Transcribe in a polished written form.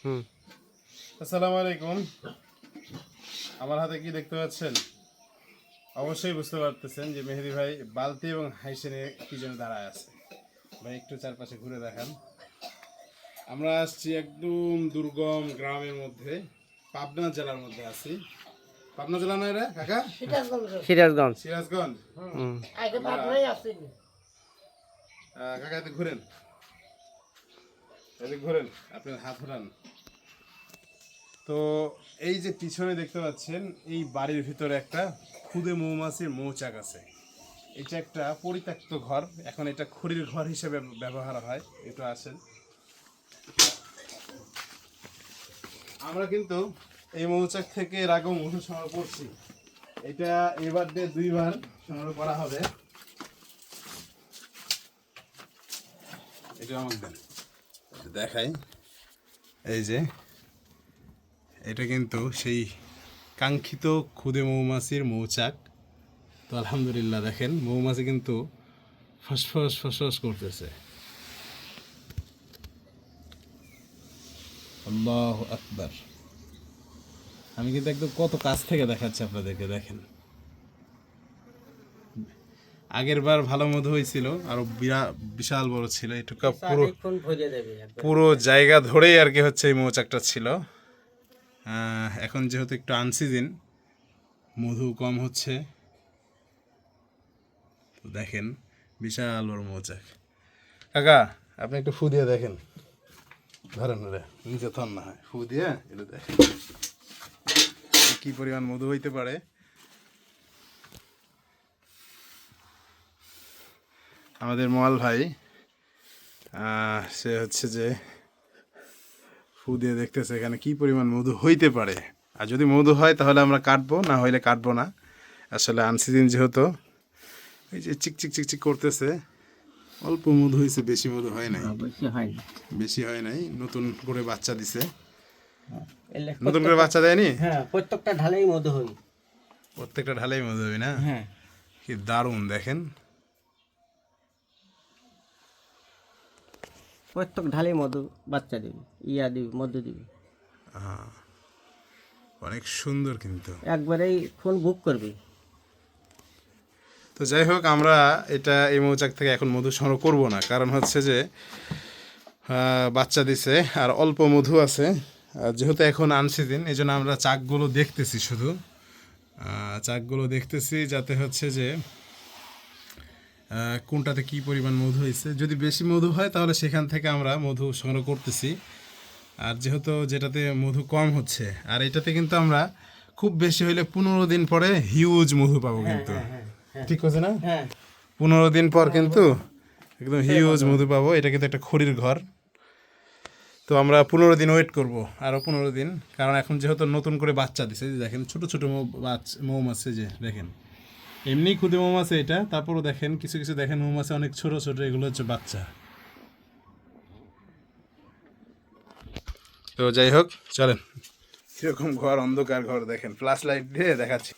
আসসালামু আলাইকুম। আমার হাতে কি দেখতে পাচ্ছেন? অবশ্যই বুঝতে পারতেছেন যে মেহেদি ভাই বালতি এবং হাইসেনে কি যেন দাঁড়ায় আছে। ভাই একটু চারপাশে ঘুরে দেখান। আমরা আসছি একদম দুর্গম গ্রামের মধ্যে, পাবনা জেলার মধ্যে আছি। পাবনা জেলা নয় রে কাকা? সিরাজগঞ্জ। সিরাজগঞ্জ। কাকা এদিকে ঘুরেন, এদিকে ঘুরেন, আপনার হাত ঘোরান। তো এই যে পিছনে দেখতে পাচ্ছেন, এই বাড়ির ভিতরে একটা খুদে মৌমাছির মৌচাক আছে। এটা একটা পরিত্যক্ত ঘর, এখন এটা খড়ির ঘর হিসেবে ব্যবহার হয়। একটু আসেন, আমরা কিন্তু এই মৌচাক থেকে এর আগেও মধু সংগ্রহ করছি। এটা এবার দিয়ে 2 বার সংগ্রহ করা হবে। এটা আমাকে দেন, দেখাই। এই যে এটা কিন্তু সেই কাঙ্ক্ষিত খুদে মৌমাছির মৌচাক। তো আলহামদুলিল্লাহ দেখেন, মৌমাছি কিন্তু ফসফস ফসফস করতেছে। আল্লাহু আকবার। আমি কিন্তু একদম কত কাছ থেকে দেখাচ্ছি আপনাদেরকে, দেখেন। আগের বার ভালো মধু হয়েছিল, আরো বিশাল বড় ছিল। এটুকু পুরো জায়গা ধরেই আর কি হচ্ছে এই মৌচাকটা ছিল। এখন যেহেতু একটু আনসিজন, মধু কম হচ্ছে। দেখেন বিশাল বড় মৌচাক। কাকা আপনি একটু ফু দিয়ে দেখেন, ধরেন রে নিচে থন না হয়, ফু দিয়ে এটা দেখেন কি পরিমাণ মধু হইতে পারে। আমাদের মোয়াল ভাই সে হচ্ছে যে ফু দিয়ে দেখতেছে এখানে কি পরিমাণ মধু হইতে পারে। আর যদি মধু হয় তাহলে আমরা কাটবো, না হইলে কাটবো না। আসলে আনসিজন যেহেতু, এই যে চিক চিক চিক চিক করতেছে। অল্প মধু হয়েছে, বেশি মধু হয় নাই, বেশি হয় নাই। নতুন করে বাচ্চা দিছে, নতুন করে বাচ্চা দেয়নি। হ্যাঁ, প্রত্যেকটা ঢালেই মধু হয়, প্রত্যেকটা ঢালেই মধু হবে না। হ্যাঁ, কি দারুণ দেখেন। প্রত্যেক ঢালেই মধু বাচ্চা দিবি, দিবি, মধু দিবি। অনেক সুন্দর কিন্তু, একবারেই ফোন বুক করবি। তো যাই হোক, আমরা এটা এই মৌচাক থেকে এখন মধু সংগ্রহ করব না, কারণ হচ্ছে যে বাচ্চা দিছে আর অল্প মধু আছে। যেহেতু এখন আনসিজন, এই জন্য আমরা চাকগুলো দেখতেছি, শুধু চাকগুলো দেখতেছি, যাতে হচ্ছে যে কোনটাতে কি পরিমাণ মধু হয়েছে। যদি বেশি মধু হয় তাহলে সেখান থেকে আমরা মধু সংগ্রহ করতেছি। আর যেহেতু যেটাতে মধু কম হচ্ছে, আর এটাতে কিন্তু আমরা খুব বেশি হইলে 15 দিন পরে হিউজ মধু পাবো কিন্তু। ঠিক আছে না? 15 দিন পর কিন্তু একদম হিউজ মধু পাবো। এটা কিন্তু একটা খড়ির ঘর। তো আমরা 15 দিন ওয়েট করব, আরও 15 দিন, কারণ এখন যেহেতু নতুন করে বাচ্চা দিছে। দেখেন ছোটো ছোটো মৌমাছি, যে দেখেন এমনি ক্ষুদে মৌমাছি এটা, তারপরও দেখেন কিছু কিছু দেখেন মৌমাছি অনেক ছোট ছোট, এগুলো হচ্ছে বাচ্চা। তো যাই হোক, চলেন, কিরকম ঘর, অন্ধকার ঘর, দেখেন ফ্ল্যাশ লাইট দিয়ে দেখাচ্ছি।